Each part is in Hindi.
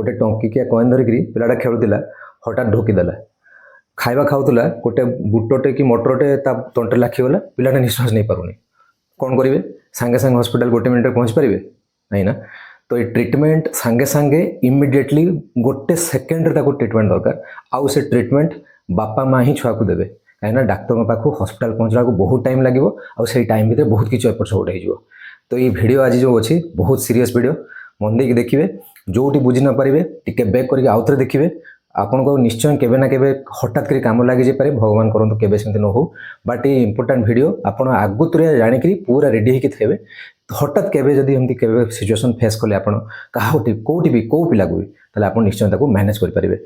गोटे टंकिकिया कॉइन धरिकी पिलाटा खेलुला हठात ढोकीदेला खाଇବା खाऊला गोटे बुटटे कि मटरटे तंटे लाखीगला पिलाटा निश्वास नहीं पारुनी कौन करेंगे सांगे सांगे हॉस्पिटल गोटे मिनट पहुँच पारे नहीं ना। तो ये ट्रीटमेंट सांगे सांगे इमिडिएटली गोटे सेकेंड ट्रीटमेंट दरकार आउ से ट्रीटमेंट बापा माँ ही छुआ को देवे कहीं डाक्तर पाखु हॉस्पिटल पहुँचला बहुत टाइम लगे आई टाइम भितर बहुत किसी एपट सेपट हो। तो ये वीडियो आज जो अच्छी बहुत सीरियस वीडियो मन देकी देखिए जोटी बुझी न पारे टिके बैक करके आउ थे देखिए आपन को निश्चय केबे ना केबे हठात कर काम लगी जाए भगवान करंतु केबे सेमती न हो। बट ये इंपोर्टेंट वीडियो आपन आगुतुरिया जानिकरी पूरा रेडी होके थेबे हठात केबे जदि हमती केबे सिचुएशन फेस कले आपन काहोटी कोटी भी को पिला को ताले आपन निश्चय ताको मैनेज कर पारिबे।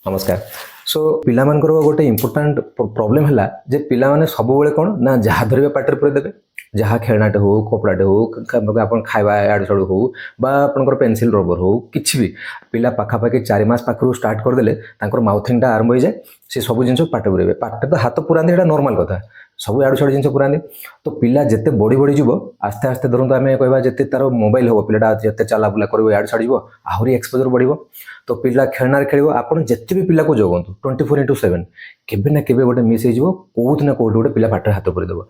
नमस्कार। सो पिला मानकर गोटे इंपोर्टेंट प्रॉब्लम है जे पिला माने सब बेले कौन ना जहाँ धरवे पाटर पर देवे जहाँ खेलनाटे हो कपड़ाटे हो आप खावा आड़ चढ़ू हो आपंकर पेनसिल रबर हो कि भी पिला पाखापाखि 4 मास पाखु स्टार्ट करदे माउथिंग आरंभ हो जाए सी सब जिन पाठ पुरेबे पाठ तो हाथ पुरांदी एटा नॉर्मल कथा सब आड़ छड़ जिन पुरांदी। तो पिला जिते बढ़ी बढ़ी जीव आस्ते आस्ते धरतु आम कह जिते तार मोबाइल हम पिलाटा जिते चला बुला कर आड़ छाड़ आहरी एक्सपोजर बढ़ो। तो पिला खेलना खेल आप जिते भी पिला को जगतु 24/7 केबे ना केबे गोटे मिस हो कौट ना कौट गोटे पिला पाटर हाथ पुरेदेव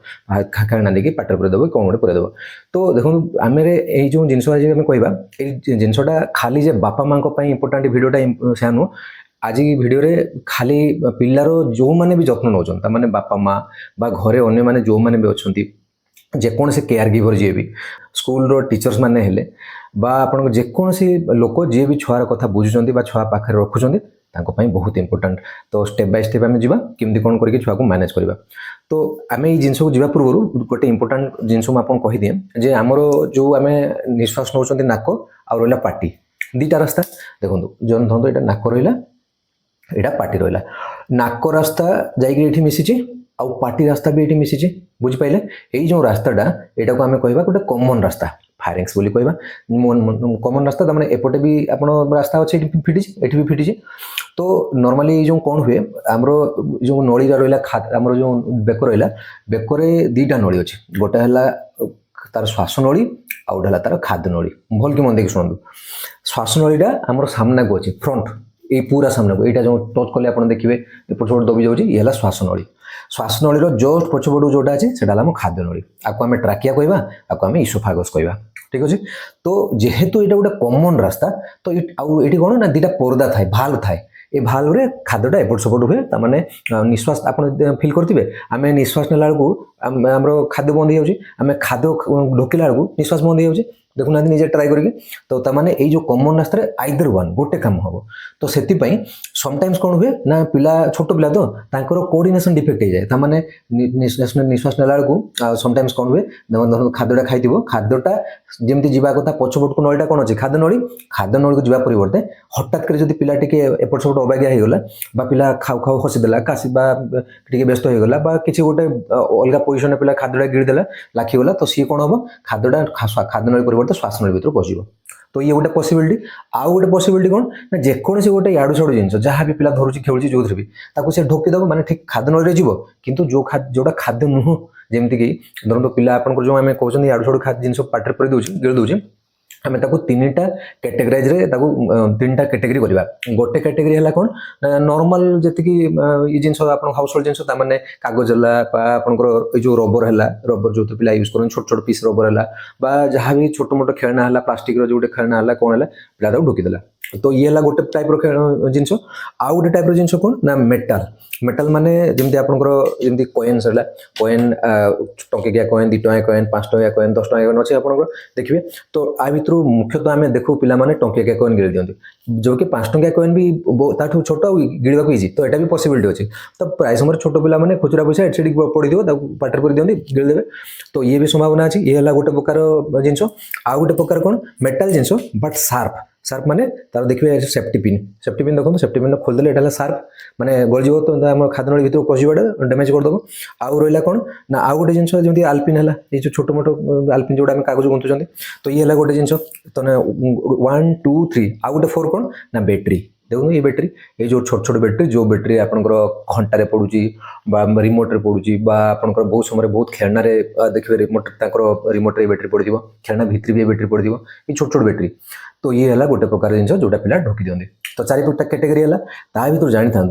खेलना देखिए पाटर पुरेदेव कौन गोटे पुरेदेव। तो देखो आम ये जो जिनस आज आम कह जिनसा खाली जे बापा माँ इंपोर्टाट भिडियोटा से नुह आज भिडियो रे खाली पिलार जो मैंने भी जत्न नौ मैंने बापा माँ बा घरे अन्य मैंने जो मैंने भी अच्छा जेकोसी केयर गिवर जी भी स्कूल टीचर्स मैंने हेले बा आपन जेकोसी लोक जी भी छुआर कथा बुझुंट छुआ पाखे रखुंट बहुत इंपोर्टेंट। तो स्टेप बाय स्टेप आम जा केमती कौन करके छुआ को मैनेज करवा। तो आम ये जिन को जा पूर्व गोटे इंपोर्टेंट जिन मुझे कहीदिए जे आमर जो आम निश्वास नौ नाक आ रहा पार्टी दीटा रास्ता देखो जो धरत यहाँ नाक रहा यहाँ पार्टी रहा नाक रास्ता जाइए मिशिची आउ पार्टी रास्ता भी ये मिशिची बुझिपारे यही जो रास्ताटा यहाँ को आम कह गोटे कॉमन रास्ता फायरिंग्स बोली कहवा कॉमन रास्ता तमाने एपटे भी आप रास्ता अच्छे फिटी ये भी फिटी। तो नॉर्मली जो कौन हुए आमर जो नलीटा रहा आमर जो बेक रहा बेकर दीटा नली अच्छी गोटे है तार श्वास नली आ गोटे है तार खाद्य नली भल कि मन देखिए शुणु श्वास नलीटा आमर सामना को अच्छी फ्रंट ये पूरा सामना को यहाँ जो टच कले आप देखिए एपट सेपट दबी जाऊँगी ये है श्वास नली श्वास नलीर जस्ट पछपटू जोटा अच्छे से खाद्य नली आपको आम ट्राकिया कहवा आपको आम इसोफागस कहवा ठीक अच्छे। तो जेहेतु यहाँ गोटे कॉमन रास्ता तो ये कौन ना दीटा पर्दा थाए भाल्व थाए ये भाल्व रे खाद्यटा एपट सेपट हुए ताने निश्वास आप फिल करेंगे आम निश्वास नेला आमर खाद्य बंद हो आम खाद्य ढोकिला निश्वास बंद हो देखुना निजे ट्राए करके। तो ताने ये जो कॉमन रास्ता आइदर वन गोटे काम हम। तो से समटाइम्स कौन हुए ना पिला छोट पिला तो कोऑर्डिनेशन डिफेक्ट हो जाए ताने निश्वास नेला समटाइम्स कौन हुए खाद्यटा खाई खाद्यटा जमी जावा कथा पछपट को नलीटा कौन अच्छे खाद्य नली को जावा परिवर्ते हठात कर जब पिला टी एपट सेपट अबागिया होगा पिला खाऊ खाऊ हसीदेला काशी टी व्यस्त होगा कि गोटे अलग पोजिशन पिला खाद्यटा गिरीदेला लाखीगला तो सी कौन हम खाद्यटा खाद्य नली परिवर्ते श्वास नली भर पशिब। तो ये गोटे पसिबिलिटी आउ गोटे पसिबिलिटी कौन ना जेकोसी गोटे याड़ू छाड़ू जिन जहाँ भी पिला धरुची खेलुची जो भी ताकू ढोकीदेव माने ठीक खाद्य नली जीव किंतु जोटा खाद्य नुह जमीक धरत पिला आपन जो आम कहते याड़ू छाड़ू खाद्य जिन पाटे पूरी दूसरी गिरी दूसरी आम तीनटा कैटेगराइज रे 3टा कैटेगरी करवा। गोटे कैटेगरी है कौन नॉर्मल जी जिन हाउस होल्ड जिन मैंने कागज है आपंकर जो रबर है रबर जो पिला यूज कर छोट छोट पीस रबर है जहाँ भी छोट मोट खेलना है प्लास्टिक जो खेलना है कौन है पिला ढोकीदेला। तो ये है गोटे टाइप जिन आउ गोटे टाइप जिन कौन ना मेटाल मेटाल माने जमी आपंकर जमी कॉइन्स है कॉइन टंकिया कॉइन 2 टंकिया कॉइन 5 टंकिया कॉइन 10 टंकिया कॉइन अच्छे आप देखिए। तो आ भर मुख्यतः आम देखू पिला टंकिया कॉइन गिरी दिखती जो कि 5 टंकिया कॉइन भी ताठू छोट गिड़ा इजी। तो यहाँ भी पसिबिलिटी अच्छे। तो प्राय समय छोट पिला खुचुरा पैसा एटी पड़ी पाटर पूरी दिखती गिरीदेवे। तो ये भी संभावना अच्छी। ये है गोटे प्रकार जिन आउ गोटे प्रकार कौन मेटाल जिन बट सार्प सार्प माने तार देखिए सेफ्टी पिन देखो सेफ्टी पिन खोलदेले एटा सार्प माने गलजीव तो आम खाद्य भितर पशिबाटा डैमेज करदेव आउ रहा कौन ना आउ गोटे जिन जमी आलपिन है ये जो छोट मोट आलपिन जो कागज गुंथुंट तो ये है गोटे जिन तो 1 2 3 आउ गोटे 4 कौन ना बैटेरी देखो ये बैटेरी ये जो छोट छोट बैटेरी जो बैटेरी आपंकर घंटे पड़ुची रिमोट पड़ुची आपंकर बहुत समय बहुत खेलना देखिए रिमोट रिमोट बैटेरी पड़ो खेलना भितर भी बैटेरी पड़ो ये छोट छोट बैटेरी तो ये है गोटे प्रकार जिन जोटा पिला ढोकी दिखते तो चारिटा कैटेगरी है ता भर जानी था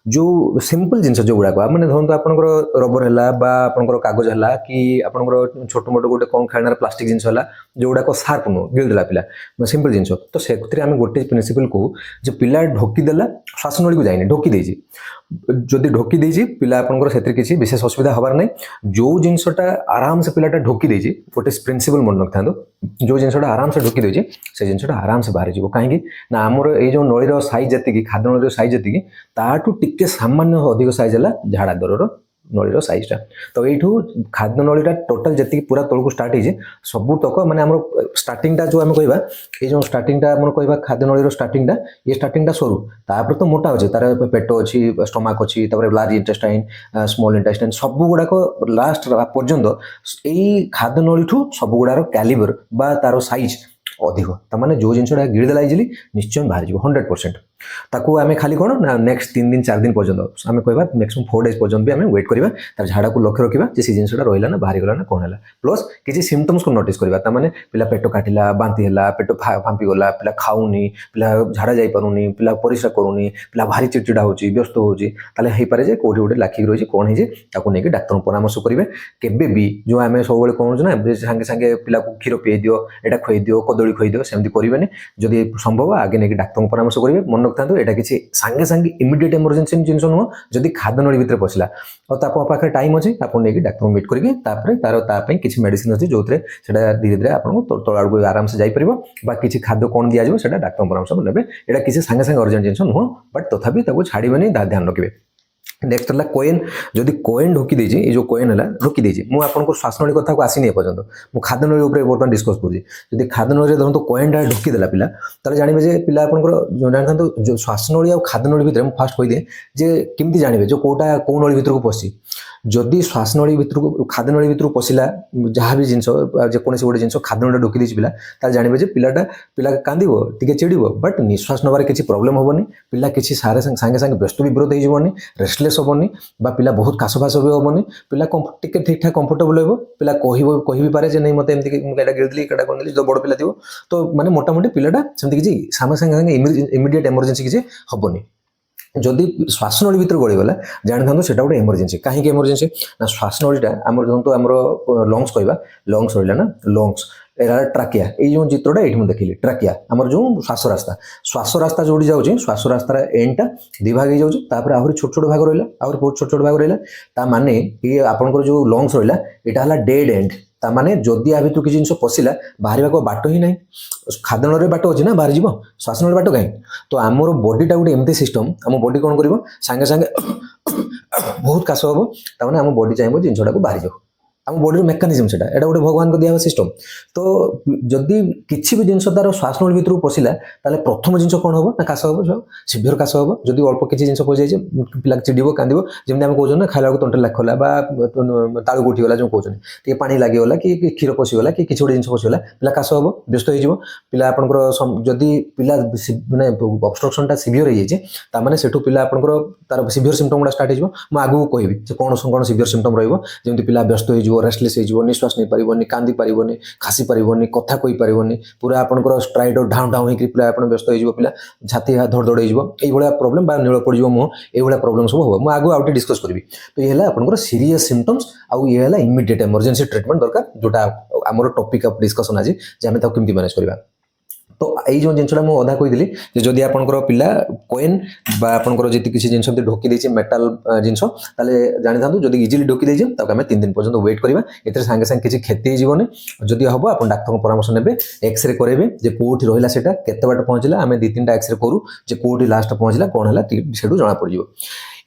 जो सिंपल जिन जो गुड़ाक मैंने धरत आपंकर रबर है आपंकर कागज है कि आपंकर छोट मोट गोटे कौन खेलना प्लास्टिक जिन है जो गुड़ाक सार्प नुह गिलदेला पिला सिंपल जिन तो से गोटे प्रिंसिपल कहू जो पिला ढोकीदेला श्वासनली को जाइए ढोकी देजी जदि ढोकी देजी पिला आपंकर से किसी विशेष असुविधा हबार ना जो जिनटा आराम से पिलाटा ढोकी देजी गोटे प्रिंसिपल मन रखता जो जिनटा आराम से ढोकी देजी से जिनटा आराम से बाहर जीव कहीं ना आमर ये नलीर साइज जी खाद्य नलीर साइज जी ताठू टिके सामान्य अधिक साइज है झाड़ा दरर नलीर साइजटा तो यू खाद्य नलीटा टोटाल जी पूरा तौक स्टार्ट हो सबू तक माने आम स्टार्टिंगटा जो आम कह ये स्टार्टिंगटा आम कह खाद्य नलीर स्टार्टिंगटा ये स्टार्टिंगटा सरू तापर तो मोटा अच्छे तार पेट अच्छी स्टोमाक अच्छी लार्ज इंटेस्टाइन स्मॉल इंटेस्टाइन सब गुड़ाक लास्ट पर्यंत यही खाद्य नली सब गुड़ार कैलिबर बा तार साइज अधिक ताने जो जिनसा गिड़देला इजिली निश्चय बाहर जीव 100% ताकू आम खाली कौन ना नेक्स्ट 3 दिन 4 दिन पर्यंत आम कह मैक्सिमम 4 डेज पर्यंत भी आम वेट करवा तार झाड़ा को लक्ष्य रखा से जिनसा रहा ना बाहरी गला ना कौन है प्लस किसी सिम्पटम्स को नोटिस करवा ताने पिला पेट काटिला बांति है पेट फांपी गला पिला खाऊनी पिला झाड़ा जापरूनी पिला परिश्रा करूनी पिला भारी चिड़चिड़ा होची व्यस्त होची ताले हे पारे जे कोठी गोटे लाखिक रही कौन है ताकू नहीं डाक्तर परामर्श करेंगे केबे भी जो आम सब कौन ना सांगे सांगे पिला को क्षीर पी दियो एटा खुई दियो कदली खुई दियो सेमती करेंगे जदि संभव आगे नहीं डाक्तर परामर्श करेंगे मन रखता यहाँ किसी सांगे सांगे इमिडिएट इमरजेंसी जिन नुह जदि खाद्य नली भितर पशिला और पाखे टाइम अच्छे आप नहीं डाक्तर मीट करेंगे तार किसी मेडिसिन अच्छी जो धीरे धीरे आपको तल आड़ को आराम से जापर किसी खाद्य कौन दिज्व से डाक्तर परामर्श ने यहाँ किसी सांगे सांगे अर्जेंट जिन नुह बट तथापि छाड़बे ध्यान रखिए नेक्स्ट है कोएन जदि कोएन ढोकी देजी ये जो कोएन है ढोकी देजी मुझे आपको श्वासनली कथा को आसनी एपर्यंत मुझे खाद्य नली बर्तमान डिस्कस करुँगी जब खाद्य नली धरत कोएनटा ढोकीदेला पिला ताले जानवे जे पिला आपंकर जानता जो श्वासनली और खाद्य नली भितर फास्ट कहीदे जे केमती जानवे जो कौटा कौ नली भितर को पशि जदि श्वासनली भितर को खाद्य नली भितर पशिला जहाँ भी जिन जेकोसी गोटे जिन खाद्य नली ढोकी देछि पिला ताले जानवे जे पिला कांदिबो टिके चिड़िबो बट निश्वास नबार किसी प्रॉब्लम होबनी पिला किसी सारे सांगे सांगे व्यस्त विब्रत हो जीवनी रेस्टलेस होबनी बा पिला बहुत काश फाश भी होबनी पिला टिके ठीक ठाक कंफर्टेबल हो पिला कह भी पारे जे नहीं मत एमती गिरदेली कटा कर जो बड़ पिला थी तो माने मोटामोटी पिलाटा सेमती किसी सागे सांगे इमिडिएट इमरजेंसी किसी हेनी जदि श्वासनली भितर गलीगला जानी था से गोटे इमरजेंसी कहीं इमरजेंसी ना श्वासनलीटा आम धरतु आम लंग्स कहवा लंग्स रहा ना लंग्स एरा ट्राकिया ये जो चित्रटा ये मुझे देखिली ट्राकिया आमर जो श्वास रास्ता जो जाऊँगी श्वास रास्तार एंडटा दी भाग हो जाऊँगी आहरी छोट छोट भाग रहा आहरी बहुत छोट छोट भाग रहा माने ये आपंकर जो लंग्स रहा यहाँ है डेड एंड ताने जदि आ भर किसी जिन पशिला बाहर को बाट ही ना खाद्य नली बाट अच्छी ना बाहर जीव श्वास नली बाट कहीं तो आमर बडीटा गोटे एमती सिस्टम आम बडी कौन कर सांगे सांगे बहुत काश हम ताने आम बडी चाहिए जिनटा को बाहरी जाऊ आम बॉडी मेकानिजम से गोटे भगवान को दिया सिस्टम तो जदि किसी भी जिन तार श्वास नली भितर पशिला ताले प्रथम जिन कौन हम ना काश हम सीभियर काश हम जदि अल्प किसी जिन पशि जाए पिला चिड़ब कांद जमी आम कहना खाला को तंटे लाखला तालू उठीगला जो कहते पानी लगिगला कि क्षीर पशिगला कि किसी गोटे जिन पशिगला पिला काश हम व्यस्त हो पिला आपंकर जदि पिला माने ऑब्स्ट्रक्शनटा सीभियर हो जाए सेठू पिला आपंकर तार सीभियर सिम्पटम गुड़ा स्टार्ट हो आगू कहबी कौन कौन सीभियर सिम्पटम रही पा व्यस्त हो रेस्टलेस हो निश्वास नहीं पारन कांदी पारन खासी पारन कथा कही पारन पूरा आपंकर स्ट्राइड ढाउ ढाउ होकर पिला व्यस्त हो पिला छाती धड़ धड़ हो प्रोब्लेम नील पड़ मुँह ये प्रोब्लेम सब हम आगे आउटे डिस्कस करी तो ये आपंकर सीरीयस सिम्पटम्स आउ ये है इमिडिएट इमरजेंसी ट्रिटमेंट दरकार जोटा आमर टॉपिक ऑफ डिस्कशन आज केमती मैनेज करवा तो यही जो जिनसा मुझे अधा कही जदि आपंकर पिला कोएन आपंकर जी किसी जिन ढोकी देती मेटाल जिनस जानी था जब इजिली ढोकी देती तक आम 3 दिन पर्यंत वेट करवा ये सांगे सांगे किसी क्षति होनी जदि हम आप डाक्तर परामर्श ने एक्सरे करेंगे जे कौटी रहा से बाट पहुँचला आम 2-3टा एक्सरे करूँ जे कौटी लास्ट पहुँचला कौन है से जना पड़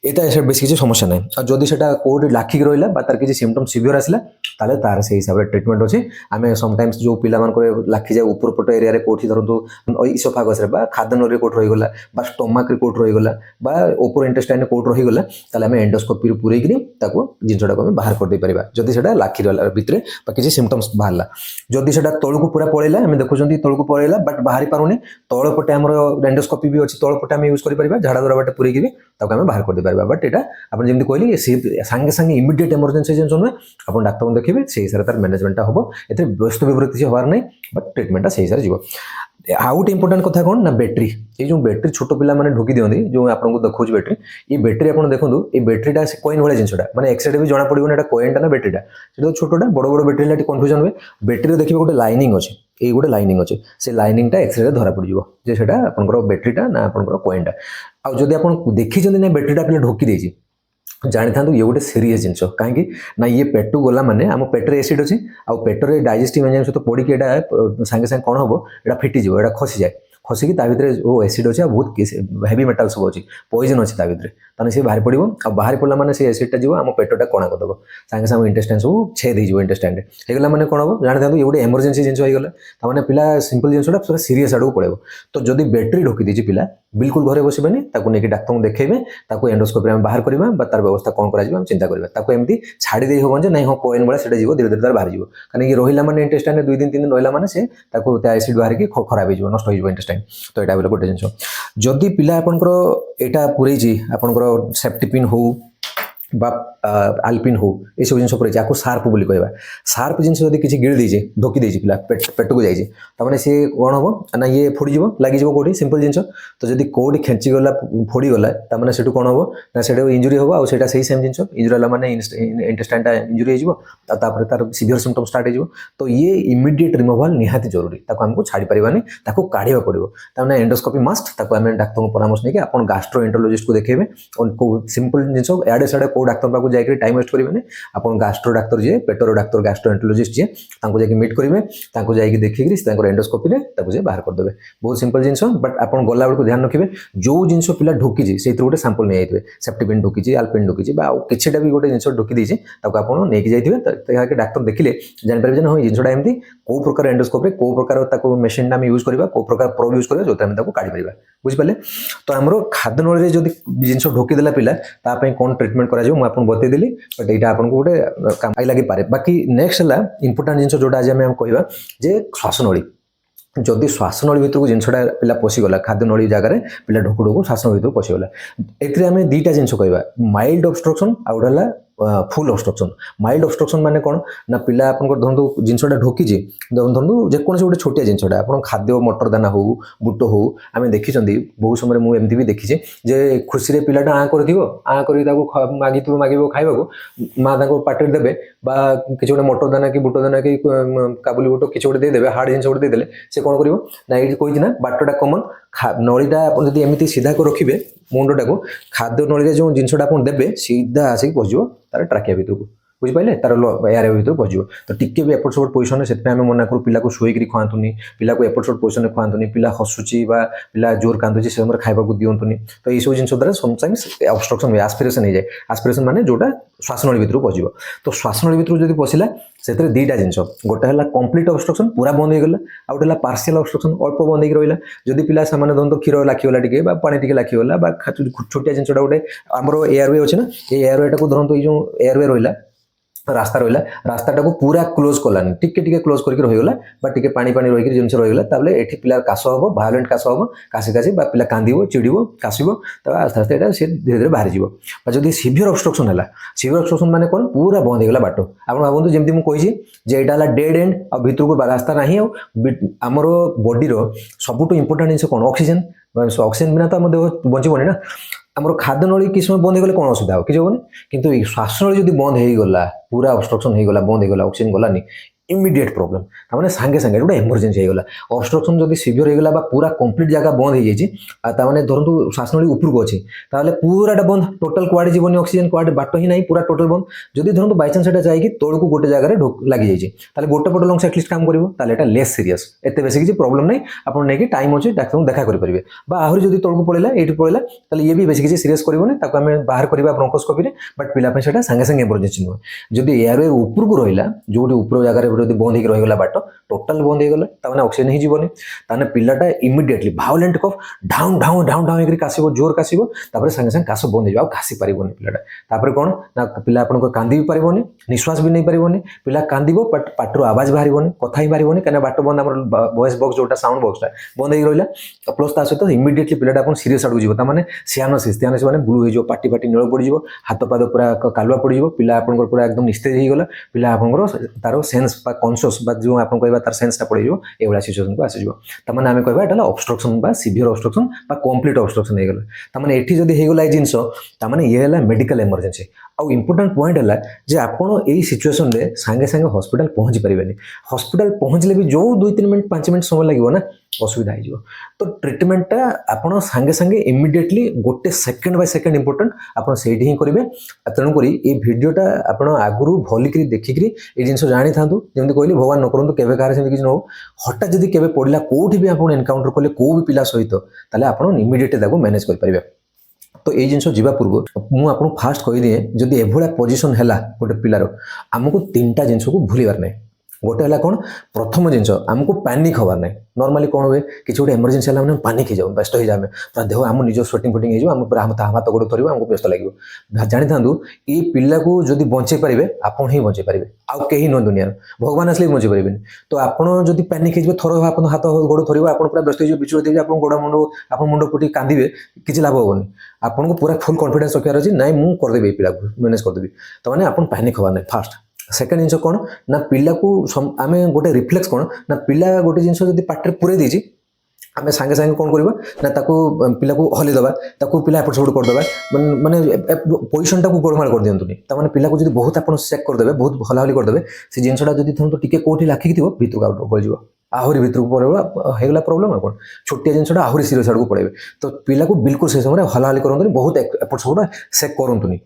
এটা এসে বেশি কিছু সমস্যা নাই। আর যদি সেটা কোউଠି লাଖିକି ରହିଲା বা ତାର କିଛି ସିମ୍ପଟମ୍ ସିଭିୟର ଆସିଲା ତାହେଲେ ତାର ସେଇ ହିସାବରେ ଟ୍ରିଟମେଣ୍ଟ ଅଛି। ଆମେ ସମଟାଇମ୍ସ ଯେଉଁ ପିଲାମାନଙ୍କର ଲାଖିଯାଏ ଉପର ପଟ ଏରିଆରେ କୋଉଠି ଧରନ୍ତୁ ଇସୋଫାଗସରେ ବା ଖାଦ୍ୟନଳୀରେ କୋଉଠି ରହିଗଲା ବା ଷ୍ଟମାକରେ କୋଉଠି ରହିଗଲା ବା ଉପର ଇଣ୍ଟେଷ୍ଟାଇନରେ କୋଉଠି ରହିଗଲା ତାହେଲେ ଆମେ ଏଣ୍ଡୋସ୍କୋପିରେ ପୁରେଇକିରି ତାକୁ ଜିନିଷଟାକୁ ଆମେ ବାହାର କରିଦେଇ ପାରିବା ଯଦି ସେଟା ଲାଖି ରହିଲା ଭିତରେ ବା କିଛି ସିମ୍ପଟମ୍ସ ବାହାରିଲା। ଯଦି ସେଟା ତଳକୁ ପୁରା ପଳେଇଲା ଆମେ ଦେଖୁଛନ୍ତି ତଳକୁ ପଳେଇଲା ବଟ୍ ବାହାରି ପାରୁନି ତଳ ପଟେ ଆମର ଏଣ୍ଡୋସ୍କୋପି ବି ଅଛି ତଳ ପଟେ ଆମେ ୟୁଜ୍ କରିପାରିବା ଝାଡ଼ା ଦ୍ୱାରା ବାଟେ ପୁରେଇକି ତାକୁ ଆମେ ବାହାର କରିଦେଇ ପାରିବା। ବଟ୍ ଏଇଟା ଆପଣ ଯେମିତି କହିଲି ସାଙ୍ଗେ ସାଙ୍ଗେ ଇମିଡିଏଟ୍ ଏମର୍ଜେନ୍ସି ଜିନିଷ ନୁହେଁ। ଆପଣ ଡାକ୍ତରଙ୍କୁ ଦେଖିବେ ସେଇ ହିସାବରେ ତାର ମ୍ୟାନେଜମେଣ୍ଟଟା ହେବ। ଏଥିରେ ବ୍ୟସ୍ତ ବିବ୍ରତ କିଛି ହେବାର ନାହିଁ ବଟ୍ ଟ୍ରିଟମେଣ୍ଟଟା ସେଇ ହିସାବରେ ଯିବ। ଆଉ ଗୋଟେ ଇମ୍ପୋର୍ଟାଣ୍ଟ କଥା କ'ଣ ନା ବ୍ୟାଟେରୀ। ଏଇ ଯେଉଁ ବ୍ୟାଟେରୀ ଛୋଟ ପିଲାମାନେ ଢୋକି ଦିଅନ୍ତି ଯେଉଁ ଆପଣଙ୍କୁ ଦେଖାଉଛି ବ୍ୟାଟେରୀ ଏ ବ୍ୟାଟେରୀ ଆପଣ ଦେଖନ୍ତୁ ଏଇ ବ୍ୟାଟେରୀଟା ସେ କଏନ୍ ଭଳିଆ ଜିନିଷଟା ମାନେ ଏକ୍ସରେ ବି ଜଣା ପଡ଼ିବନି ଏଇଟା କଏନ୍ଟା ନା ବ୍ୟାଟେରୀଟା ସେଟା ଛୋଟଟା ବଡ଼ ବଡ଼ ବ୍ୟାଟେରୀ ହେଲା ଟିକେ କନଫ୍ୟୁଜନ୍ ହୁଏ। ବ୍ୟାଟେରୀରେ ଦେଖିବେ ଗୋଟେ ଲାଇନିଂ ଅଛି ଏଇ ଗୋଟେ ଲାଇନିଂ ଅଛି ସେ ଲାଇନିଂଟା ଏକ୍ସରେରେ ଧରା ପଡ଼ିଯିବ ଯେ ସେଟା ଆପଣଙ୍କର ବ୍ୟାଟେରୀଟା ନା ଆପଣଙ୍କର କଏନ୍ଟା। ଆଉ ଯଦି ଆପଣ ଦେଖିଛନ୍ତି ନା ବ୍ୟାଟେରୀଟା ପିଲା ଢୋକି ଦେଇଛି ଜାଣିଥାନ୍ତୁ ଇଏ ଗୋଟେ ସିରିୟସ୍ ଜିନିଷ କାହିଁକି ନା ଇଏ ପେଟକୁ ଗଲା ମାନେ ଆମ ପେଟରେ ଏସିଡ୍ ଅଛି ଆଉ ପେଟରେ ଡାଇଜେଷ୍ଟିଭ୍ ଏଞ୍ଜାଇମ୍ ସହିତ ପଡ଼ିକି ଏଇଟା ସାଙ୍ଗେ ସାଙ୍ଗେ କ'ଣ ହେବ ଏଇଟା ଫିଟିଯିବ ଏଇଟା ଖସିଯାଏ ଖସିକି ତା ଭିତରେ ଯେଉଁ ଏସିଡ୍ ଅଛି ଆଉ ବହୁତ ହେଭି ମେଟାଲ୍ ସବୁ ଅଛି ପଏଜନ୍ ଅଛି ତା ଭିତରେ ତାହେଲେ ସେ ବାହାରି ପଡ଼ିବ ଆଉ ବାହାରି ପଡ଼ିଲା ମାନେ ସେ ଏସିଡ୍ଟା ଯିବ ଆମ ପେଟଟା କଣା କରିଦେବ ସାଙ୍ଗେ ସାଙ୍ଗେ ଇଣ୍ଟେଷ୍ଟାଇନ୍ ସବୁ ଛେଦ ହେଇଯିବ ଇଣ୍ଟେଷ୍ଟାଇନ୍ରେ ହେଇଗଲା ମାନେ କ'ଣ ହେବ ଜାଣିଥାନ୍ତୁ ଇଏ ଗୋଟେ ଏମର୍ଜେନ୍ସି ଜିନିଷ ହେଇଗଲା ତାମାନେ ପିଲା ସିମ୍ପଲ୍ ଜିନିଷଟା ପୁରା ସିରିୟସ୍ ଆଡ଼କୁ ପଳେଇବ। ତ ଯଦି ବ୍ୟାଟେରୀ ଢୋକି ଦେଇଛି ପିଲା ବିଲକୁଲ ଘରେ ବସିବେନି ତାକୁ ନେଇକି ଡାକ୍ତରଙ୍କୁ ଦେଖେଇବେ ତାକୁ ଏଣ୍ଡୋସ୍କୋପିରେ ଆମେ ବାହାର କରିବା ବା ତାର ବ୍ୟବସ୍ଥା କ'ଣ କରାଯିବ ଆମେ ଚିନ୍ତା କରିବା ତାକୁ ଏମିତି ଛାଡ଼ି ଦେଇ ହେବନି ଯେ ନାଇଁ ହଁ କଏନ୍ ଭଳିଆ ସେଟା ଯିବ ଧୀରେ ଧୀରେ ତାର ବାହାରିଯିବ କାରଣ ଇଏ ରହିଲା ମାନେ ଇଣ୍ଟେଷ୍ଟାଇନ୍ରେ 2 ଦିନ 3 ଦିନ ରହିଲା ମାନେ ସେ ତାକୁ ତା ଏସିଡ୍ ବାହାରିକି ଖରାପ ହେଇଯିବ ନଷ୍ଟ ହେଇଯିବ ଇଣ୍ଟେଷ୍ଟାଇନ୍। ତ ଏଇଟା ହେଲା ଗୋଟେ ଜିନିଷ। ଯଦି ପିଲା ଆପଣଙ୍କର ଏଇଟା ପୁରେଇଛି ଆପଣଙ୍କର ସେଫ୍ଟି ପିନ୍ ହଉ বা আলপিন হো এইসব জিনিস পড়েছে আকু সার্প বলে কহবা সার্প জিনিস যদি কিছু গিଳି ଦେଇଛି ঢୋକି ଦେଇଛି ପିଲା ପେଟକୁ ଯାଇଛି ତାମାନେ ସିଏ କ'ଣ ହେବ ନା ଇଏ ଫୋଡ଼ିଯିବ ଲାଗିଯିବ କେଉଁଠି ସିମ୍ପଲ୍ ଜିନିଷ ତ ଯଦି କେଉଁଠି ଖେଞ୍ଚିଗଲା ଫୋଡ଼ିଗଲା ତାମାନେ ସେଠୁ କ'ଣ ହେବ ନା ସେଠୁ ଇଞ୍ଜୁରି ହେବ ଆଉ ସେଇଟା ସେଇ ସେମ୍ ଜିନିଷ ଇଞ୍ଜୁରି ହେଲା ମାନେ ଇଣ୍ଟେଷ୍ଟାଇନ୍ଟା ଇଞ୍ଜୁରି ହେଇଯିବ ଆଉ ତାପରେ ତାର ସିଭିୟର ସିମ୍ପଟମ୍ ଷ୍ଟାର୍ଟ ହେଇଯିବ। ତ ଇଏ ଇମିଡିଏଟ୍ ରିମୁଭାଲ୍ ନିହାତି ଜରୁରୀ ତାକୁ ଆମକୁ ଛାଡ଼ି ପାରିବାନି ତାକୁ କାଢ଼ିବାକୁ ପଡ଼ିବ ତାମାନେ ଏଣ୍ଡୋସ୍କୋପି ମାଷ୍ଟ ତାକୁ ଆମେ ଡାକ୍ତରଙ୍କ ପରାମର୍ଶ ନେଇକି ଆପଣ ଗାଷ୍ଟ୍ରୋଏଣ୍ଟରୋଲୋଜିଷ୍ଟକୁ ଦେଖେଇବେ ସିମ୍ପଲ୍ ଜିନିଷ ଇଆଡ଼େ ସିଆଡ଼େ କେଉଁ ଡାକ୍ତର ପାଖକୁ ଯାଇକି ଟାଇମ୍ ୱେଷ୍ଟ କରିବେନି ଆପଣ ଗାଷ୍ଟ୍ରୋ ଡାକ୍ତର ଯିଏ ପେଟର ଡାକ୍ତର ଗାଷ୍ଟ୍ରୋଏଣ୍ଟରୋଲୋଜିଷ୍ଟ ଯିଏ ତାଙ୍କୁ ଯାଇକି ମିଟ୍ କରିବେ ତାଙ୍କୁ ଯାଇକି ଦେଖିକିରି ତାଙ୍କର ଏଣ୍ଡୋସ୍କୋପିରେ ତାକୁ ଯାଇ ବାହାର କରିଦେବେ ବହୁତ ସିମ୍ପଲ୍ ଜିନିଷ। ବଟ୍ ଆପଣ ଗଲାବେଳକୁ ଧ୍ୟାନ ରଖିବେ ଯେଉଁ ଜିନିଷ ପିଲା ଢୋକିଛି ସେଇଥିରୁ ଗୋଟେ ସାମ୍ପଲ୍ ନେଇଯାଇଥିବେ ସେଫ୍ଟି ପିନ୍ ଢୋକିଛି ଆଲପିନ୍ ଢୋକିଛି ବା ଆଉ କିଛିଟା ବି ଗୋଟେ ଜିନିଷ ଢୋକି ଦେଇଛି ତାକୁ ଆପଣ ନେଇକି ଯାଇଥିବେ ତାହାକି ଡାକ୍ତର ଦେଖିଲେ ଜାଣିପାରିବେ ଯେ ହଁ ଏଇ ଜିନିଷଟା ଏମିତି କେଉଁ ପ୍ରକାର ଏଣ୍ଡୋସ୍କୋପିରେ କେଉଁ ପ୍ରକାର ତାକୁ ମେସିନ୍ଟା ଆମେ ୟୁଜ୍ କରିବା କେଉଁ ପ୍ରକାର ପ୍ରୋବ୍ ୟୁଜ୍ କରିବା ଯେଉଁଥିରେ ଆମେ ତାକୁ କାଢ଼ିପାରିବା ବୁଝିପାରିଲେ। ତ ଆମର ଖାଦ୍ୟନଳୀରେ ଯଦି ଜିନିଷ ଢୋକିଦେଲା ପିଲା ତା ପାଇଁ କ'ଣ ଟ୍ରିଟମେଣ୍ଟ କରାଯିବ ମୁଁ ଆପଣଙ୍କୁ ବତେଇଦେଲି ବଟ୍ ଏଇଟା ଆପଣଙ୍କୁ ଗୋଟେ କାମ ଲାଗିପାରେ। ବାକି ନେକ୍ସଟ ହେଲା ଇମ୍ପୋର୍ଟାଣ୍ଟ ଜିନିଷ ଯେଉଁଟା ଆଜି ଆମେ କହିବା ଯେ ଶ୍ୱାସନଳୀ ଯଦି ଶ୍ୱାସନଳୀ ଭିତରକୁ ଜିନିଷଟା ପିଲା ପଶିଗଲା ଖାଦ୍ୟନଳୀ ଜାଗାରେ ପିଲା ଢୋକୁ ଢୋକୁ ଶ୍ୱାସନଳୀ ଭିତରକୁ ପଶିଗଲା ଏଥିରେ ଆମେ ଦୁଇଟା ଜିନିଷ କହିବା ମାଇଲ୍ଡ ଅବଷ୍ଟ୍ରକ୍ସନ୍ ଆଉ ଗୋଟେ ହେଲା ফুল অবষ্ট্রকশন। মাইল্ড অবষ্ট্রকশন মানে କ'ଣ ନା ପିଲା ଆପଣଙ୍କର ଧରନ୍ତୁ ଜିନିଷଟା ଢୋକିଛି ଧରନ୍ତୁ ଯେକୌଣସି ଗୋଟେ ଛୋଟିଆ ଜିନିଷଟା ଆପଣ ଖାଦ୍ୟ ମଟର ଦାନା ହଉ ବୁଟ ହଉ ଆମେ ଦେଖିଛନ୍ତି ବହୁତ ସମୟରେ ମୁଁ ଏମିତି ବି ଦେଖିଛି ଯେ ଖୁସିରେ ପିଲାଟା ଆଁ କରିଥିବ ଆଁ କରିକି ତାକୁ ମାଗିବ ଖାଇବାକୁ ମା ତାଙ୍କୁ ପାଟିରେ ଦେବେ ବା କିଛି ଗୋଟେ ମଟର ଦାନା କି ବୁଟ ଦାନା କି କାବୁଲି ବୁଟ କିଛି ଗୋଟେ ଦେଇଦେବେ ହାର୍ଡ଼ ଜିନିଷ ଗୋଟେ ଦେଇଦେଲେ ସେ କ'ଣ କରିବ ନା ଏଇଠି କହିଛି ନା ବାଟଟା କମନ୍ ନଳୀଟା ଆପଣ ଯଦି ଏମିତି ସିଧା କରି ରଖିବେ ମୁଣ୍ଡଟାକୁ ଖାଦ୍ୟ ନଳୀରେ ଯେଉଁ ଜିନିଷଟା ଆପଣ ଦେବେ ସିଧା ଆସିକି ପଶିଯିବ ତାର ଟ୍ରାକିଆ ଭିତରକୁ ବୁଝିପାରିଲେ ତାର ଏୟାର ଭିତରକୁ ପଶିଯିବ। ତ ଟିକେ ବି ଏପଟ ସେପଟ ପୋଜିସନରେ ସେଥିପାଇଁ ଆମେ ମନା କରୁ ପିଲାକୁ ଶୋଇକିରି ଖୁଆନ୍ତୁନି ପିଲାକୁ ଏପଟ ସେପଟ ପୋଜିସନରେ ଖୁଆନ୍ତୁନି ପିଲା ହସୁଛି ବା ପିଲା ଜୋର କାନ୍ଦୁଛି ସେ ସମୟରେ ଖାଇବାକୁ ଦିଅନ୍ତୁନି। ତ ଏଇସବୁ ଜିନିଷ ଦ୍ୱାରା ସମଟାଇମ୍ସ ଅବଷ୍ଟ୍ରକ୍ସନ୍ ହୁଏ ଆସ୍ପିରେସନ୍ ହେଇଯାଏ ଆସ୍ପିରେସନ୍ ମାନେ ଯେଉଁଟା ଶ୍ୱାସନଳୀ ଭିତରକୁ ପଶିବ। ତ ଶ୍ୱାସନଳୀ ଭିତରକୁ ଯଦି ପଶିଲା ସେଥିରେ ଦୁଇଟା ଜିନିଷ ଗୋଟେ ହେଲା କମ୍ପ୍ଲିଟ୍ ଅବଷ୍ଟ୍ରକ୍ସନ୍ ପୁରା ବନ୍ଦ ହେଇଗଲା ଆଉ ଗୋଟେ ହେଲା ପାର୍ସିଆଲ୍ ଅବଷ୍ଟ୍ରକ୍ସନ୍ ଅଳ୍ପ ବନ୍ଦ ହେଇକି ରହିଲା। ଯଦି ପିଲା ସେମାନେ ଧରନ୍ତୁ କ୍ଷୀର ଲାଖିଗଲା ଟିକେ ବା ପାଣି ଟିକେ ଲାଖିଗଲା ବା ଛୋଟିଆ ଜିନିଷଟା ଗୋଟେ ଆମର ଏୟାରୱେ ଅଛି ନା ଏଇ ଏୟାରୱେଟାକୁ ଧରନ୍ତୁ ଏଇ ଯେଉଁ ଏୟାରୱେ ରହିଲା ରାସ୍ତା ରହିଲା ରାସ୍ତାଟାକୁ ପୁରା କ୍ଲୋଜ୍ କଲାନି ଟିକେ ଟିକେ କ୍ଲୋଜ୍ କରିକି ରହିଗଲା ବା ଟିକେ ପାଣି ରହିକି ଜିନିଷ ରହିଗଲା ତାହେଲେ ଏଠି ପିଲା କାଶ ହେବ ଭାয়োଲେଣ୍ଟ କାଶ ହେବ କାଶି ବା ପିଲା କାନ୍ଦିବ ଚିଡ଼ିବ କାଶିବ ତାପରେ ଆସ୍ତେ ଆସ୍ତେ ଏଇଟା ସେ ଧୀରେ ଧୀରେ ବାହାରିଯିବ। ବା ଯଦି ସିଭିୟର ଅବଷ୍ଟ୍ରକ୍ସନ୍ ହେଲା ସିଭିୟର ଅବଷ୍ଟ୍ରକ୍ସନ୍ ମାନେ କ'ଣ ପୁରା ବନ୍ଦ ହେଇଗଲା ବାଟ ଆପଣ ଭାବନ୍ତୁ ଯେମିତି ମୁଁ କହିଛି ଯେ ଏଇଟା ହେଲା ଡେଡ୍ ଏଣ୍ଡ ଆଉ ଭିତରକୁ ରାସ୍ତା ନାହିଁ ଆଉ ଆମର ବଡିର ସବୁଠୁ ଇମ୍ପୋର୍ଟାଣ୍ଟ ଜିନିଷ କ'ଣ ଅକ୍ସିଜେନ୍ ଅକ୍ସିଜେନ୍ ବିନା ତ ଆମ ଦେହ ବଞ୍ଚିବନି ନା ଆମର ଖାଦ୍ୟନଳୀ କିଛି ସମୟ ବନ୍ଦ ହେଇଗଲେ କ'ଣ ଅସୁବିଧା ହେବ କିଛି ହେବନି କିନ୍ତୁ ଏଇ ଶ୍ୱାସନଳୀ ଯଦି ବନ୍ଦ ହେଇଗଲା ପୁରା ଅବଷ୍ଟ୍ରକ୍ସନ୍ ହେଇଗଲା ବନ୍ଦ ହେଇଗଲା ଅକ୍ସିଜେନ୍ ଗଲାନି इमिडिएट प्रॉब्लम तामाने सांगे सांगे गोटे इमरजेंसी होगला ऑब्स्ट्रक्शन जदि सिवियर होगला बा पूरा कंप्लीट जगह बंद हो जाइए तामाने धरतु श्वासनली उपरको अच्छी ताहले पूराटा बंद टोटल कुआडे जीवन ऑक्सीजन कुआडे बाट ही नहीं पूरा टोटल बंद जदि धरतु बाय चांस एटा जाइए तळकु गोटे जगह लगी जाइए ताहले गोटे पट लंग्स एटलिस्ट काम करिवो ताहले एटा लेस सीरियस एते बेसी किसी प्रॉब्लम नहीं आपण नेकी टाइम अछि डाक्टर देखा करि परिबे बा आहुरी जदि तळकु पळेला एठी पळेला ताहले ये भी बेसी किसी सीरियस करिवोनी ताको हमें बाहर करिबा ब्रोंकोस्कोपी रे बट पिला पे सेटा संगे संगे इमरजेंसी नुह जदि एयर ऊपर को रहिला जोटी ऊपर जगह जदि बंद होकर रहीगला बाट टोटाल बंद होगला ताने ऑक्सीजन ही जीवनी ताने पिलाटा इमिडिएटली भायोलेंट कफ ढाउन ढाउन ढाउन ढाउन होकर कासिबो जोर कासिबो तापर संगे संगे कास बंद हो कासी पारिबोनी पिलाटा तापर कोन ना पिला आपन को कांदी भी पारिबोनी निश्वास भी नहीं पारिबोनी पिला कांदीबो बट पाटरो आवाज बाहरिबोनी कथा ही बाहरिबोनी कने बाट बंद हमर वॉइस बॉक्स जोटा साउंड बॉक्सटा बंद होई रहिला प्लस ता सहित इमिडिएटली पिलाटा आपन सीरियस आडू जीवो ताने सियानोसिस माने ब्लू हो जो पाटी पाटी नील पड़ जीवो हाथ पाद पूरा कालुआ पड़ जीवो पिला आपन पूरा एकदम निस्तेज हो गला पिला आपन तार सेंस बा कॉन्शियस बा जो आपन कहबा तार सेंसटा पड़ जीवो एवला सिचुएशन को आसी जीवो ताने आमे कहबा एटा ऑब्स्ट्रक्शन बा सीवियर ऑब्स्ट्रक्शन बा कंप्लीट ऑब्स्ट्रक्शन हो गला ताने एठी जदी हो गला ए जिंसो ताने ये हला मेडिकल इमरजेंसी आ इंपोर्टेंट पॉइंट है जे आपण एई सिचुएशन रे संगे संगे हॉस्पिटल पहुंच परिबेनी हॉस्पिटल पहुंचले भी जो 2-3 मिनिट 5 मिनिट समय लागो ना असुविधा हो तो ट्रिटमेंटटा आपण संगे संगे इमिडिएटली गोटे सेकंड बाय सेकंड इंपोर्टेंट आपण सेठी ही करिवे तेणु करी ए वीडियोटा आपण आगुरु भलिकरी देखिकरी ए जिंस जानि थांतु जेमति कहली भगवान न करंतु केबे कार से किछ न हो हटा जदी केबे पड़िला कोठी भी आपण एनकाउंटर कले को भी पिला सहित ताले आपण इमिडिएटली ताको मैनेज कर परिबे तो ये जिन जीवा पूर्व मुझे आपको फास्ट कही दिए जदि एभलिया पोजिशन है गोटे पिलार आमको 3टा जिनस को भूलबार नहीं गोटे है कौन प्रथम जिनस आमको पैनिक हबार नहीं नॉर्मली कौन हुए किसी गोटे इमरजेंसी है मैंने पैनिक हो जाऊ व्यस्त हो जाए पूरा देह आम निज स्वेटिंग फेटिंग हो पूरा हाथ गोड़ थर आमको व्यस्त लगे जानी था ये पिला को जब बचे पारे आप ही बचे पारे आउ कहीं नुह दुनिया भगवान आसले भी बचे पारे तो आपड़ जब पैनिक हो थर आप हाथ गोड़ थर आप पूरा व्यस्त हो विचलित हो आप गोड़ मुंड आप मुंड फुटी कांदे किसी लाभ हेनी आपको पूरा फुल कॉन्फिडेंस रखार अच्छी ना मुझे करदेवी पिला को मैनेज करदेवी तो मैंने आप पैनिक हबार नहीं फास्ट सेकेंड जिन कौन ना पिला को आम गोटे रिफ्लेक्स कौन ना पिला गोटे जिन जब पाटे पूरे देती आम सांगे सांगे कौन करवा ना ताको पिला को हलीदबा ताको पिला एपट सेपट करदबा माने पोजिशन टाको गोलमाल कर दियंतुनी तामाने पिला को जदी बहुत आपण चेक करदेबे बहुत हलाहली करदेबे से जिनसटा जदी थन तो टिके कोठी लाखि थिबो भितरक आउट गल जीवो आहरी भितरक पड़ेगा हेगला प्रॉब्लम कौन छोटिया जिनसटा आहरी सीरियस आड़ को पड़े तो पिला को बिल्कुल से समय हलाहली करंतुनी बहुत एपट सेपट चेक करंतुनी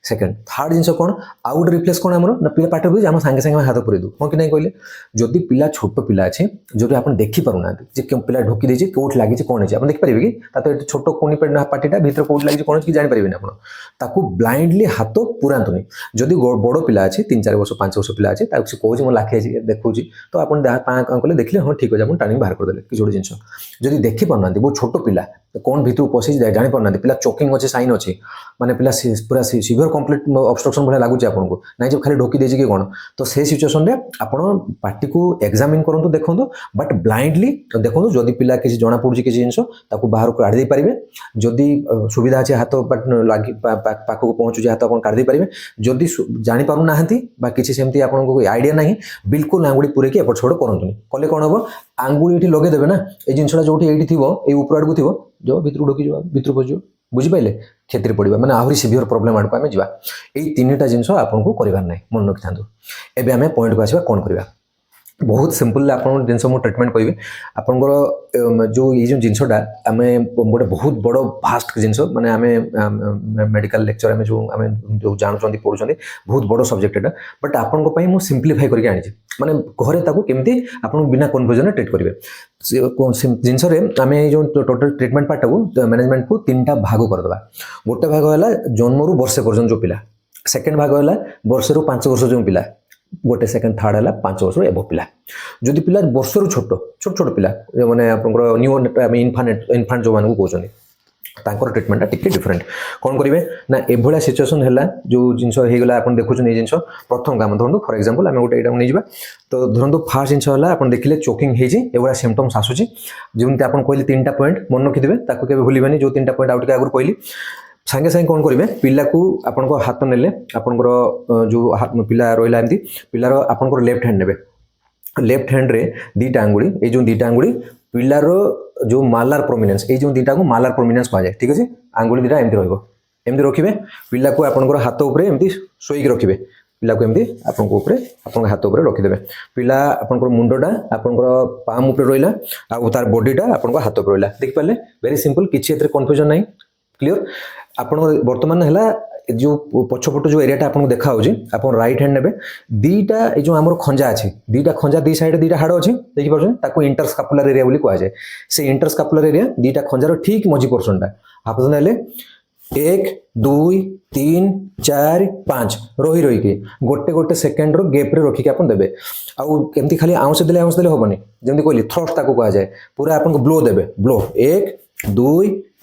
सेकेंड थर्ड जिन कौन आउ गोटे रिफ्लेक्स कौन आमर ना पिला पाटे बुझे आम सांगे सांगे हाथ पूरे दू हाँ कि नहीं कहले जदि पिला छोट पिला अच्छे जो आप देखिपार ना पिला ढोकी देती कौट लगी कौन है आप देखिपारे कि छोट कोनी पार्टीटा भर कौट लगी कौन कि जानीपारे आप ब्लाइंडली हाथ पुरातुनी जदि बड़ पिला अच्छे 3-4 वर्ष 5 वर्ष पिला अच्छे से कौन मो लाखी देखा तो आप कले देखिले हाँ ठीक है आप टार्निंग बाहर करदे कि गोटे जिन जदि देखिपार ना बहुत छोट पिला कौन भर पशि जानीपार ना पिला चोकिंग अच्छे साइन अच्छे माने पिला पूरा सीवियर कंप्लीट ऑब्स्ट्रक्शन भाई लगुच आपको ना जब खाली ढोकी देछि कि कौन तो से सिचुएशन रे आपण पार्टी को एग्जामिन करंतु देखंतु बट ब्लाइंडली देखंतु जदि पिला किसी जना पड़ुछि किसी जिंस ताको बाहर को काढ दे पारिबे जदि सुविधा अछि हाथ बट लागी पाख को पहुंचु हाथ आपण काढ दे पारिबे जदि जानि पारु नाहंती बा किसी सेमती आपण को आईडिया नाही बिल्कुल आंगुड़ी पूरे के एपट छोड़ करंतुनी कले कोन हबो आंगुड़ी एठी लगे देबे ना ए जिंसटा जोठी एठी थिबो ए ऊपर आड़ को थिबो जो भितर ढोकी जो भितर पजियो बुझिपारे क्षति पड़ा मैंने आहरी सीवियर प्रोब्लेम आड़ को आम जा यही 3टा जिन आपको करार ना मन रखि था एवं आम पॉइंट को आसवा कौन करवा बहुत सिंपल आप जिन ट्रिटमेंट कहि आपंकर जो ये जिनसटा आम गोटे बहुत बड़ भास्ट जिन माने आम मेडिकल लेक्चर आम जो जानते पढ़ुं बहुत बड़ सब्जेक्ट एटा बट आपंपाई मुझे सिंप्लीफाई करके आनी माने घरे ताको केमती आपन बिना कन्फ्यूजन ट्रीट करेंगे जिनस आम जो टोटल ट्रिटमेंट पार्ट को मैनेजमेंट को 3टा भाग करदे गोटे भाग है जन्म रू वर्षे पर्यटन जो पिला सेकेंड भाग है वर्ष रू 5 वर्ष जो पिला गोटे सेकेंड थर्ड है 5 वर्ष एबो पिला जदि पिला वर्ष रू छोट छोट पिला मैंने आप न्यू इनफांट जो मानक कहते तांकर ट्रिटमेंटा टिके डिफरेंट कौन करेंगे ना एभलिया सिचुएसन है जो जिनस होगा आप देखुं ये जिन प्रथम काम धरतु फॉर एग्जांपल आम गोटे यहाँ नहीं तो धरतु फास्ट जिन है आप देखिले चोकिंग होगा सिम्पटम्स आसूसी जमी आप कहली 3टा पॉइंट मन रखिथे ताको केबे भूलिबेनी जो 3टा पॉइंट आउट आगुरी कहली सांगे सांगे कौन करेंगे पिला को आपण हाथ नेले आपंकर जो पिला रहा एमती पिलार आपंकर लेफ्ट हैंड ने लेफ्ट हैंड रे 2टा आंगुड़ी ये जो 2टा आंगुड़ी पिलार जो मालार प्रोमिनेंस ये जो 2टा को मालार प्रोमिनेंस कहुए ठीक अच्छे आंगुड़ी 2टा एमती रखिए पिला को आपंकर हाथ उपर एमती शोक रखिए पिला को एमती आपन हाथ ऊपर रखिदेवे पिला आपन मुंडटा आपन पाम ऊपर रहिला आ तार बॉडीटा आपन हाथ ऊपर रहिला देख पाले वेरी सिंपल किछि एतरे कंफ्यूजन नाही क्लियर आपन वर्तमान हैला जो पछपट जो एरियाटा आपको देखा आप राइट हैंड ने दीटा जो आम खंजा अच्छे दीटा खंजा दी साइड दीटा हाड़ अच्छे देखिए इंटरस्कापुलर एरिया बोली कहुए से इंटरस्कापुलर एरिया दीटा खंजार ठीक मझी पोर्शनटा आप ना 1 2 3 4 5 रही रही गोटे गोटे सेकेंड रो गैप रे रखिक आप देवे आमती खाली आउंस देले हेनी जमी कहली थ्रस्ट ताको कहुए पूरा आपको ब्लो देवे ब्लो 1 2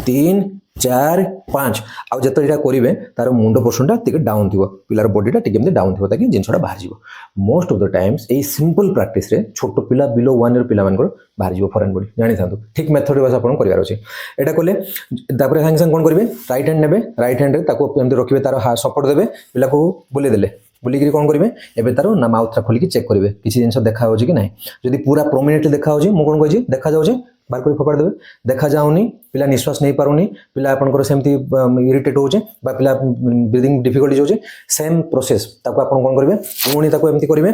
3 4 5 आउ जो यहाँ करेंगे तार मुंड पोर्शनटा टे डाउन थी पिलार बॉडीटा टे डाउन थी ताकि जिनसा बाहर जाव मोस्ट ऑफ द टाइम्स यही सिंपल प्रैक्टिस रे छोट पिला बिलो 1 ईयर पिला बाहर जाव फॉरेन बॉडी जानी था ठीक मेथड वाइज आपको करार अच्छे यहाँ कले सागे सागे कौन करेंगे राइट हैंड ने राइट हैंड में रखिए तार सपोर्ट देवे पिला को बुले देले बुलिकी कौन करेंगे एवं तार ना माउथटा खोलिकी चेक करेंगे किसी जिन देखा कि ना जब पूरा प्रोमिनेटली देखा मुझे कौन कही देखा जाऊे बाहर कर फोपाड़ देवे देखा जाऊनी पिला निश्वास नहीं पारुनी पिला आपनकर सेमती इरिटेट होचे बा पिला ब्रीदिंग डिफिकल्टी होचे सेम प्रोसेस ताको आपन कोन करिवे पुणी ताको एमती करिवे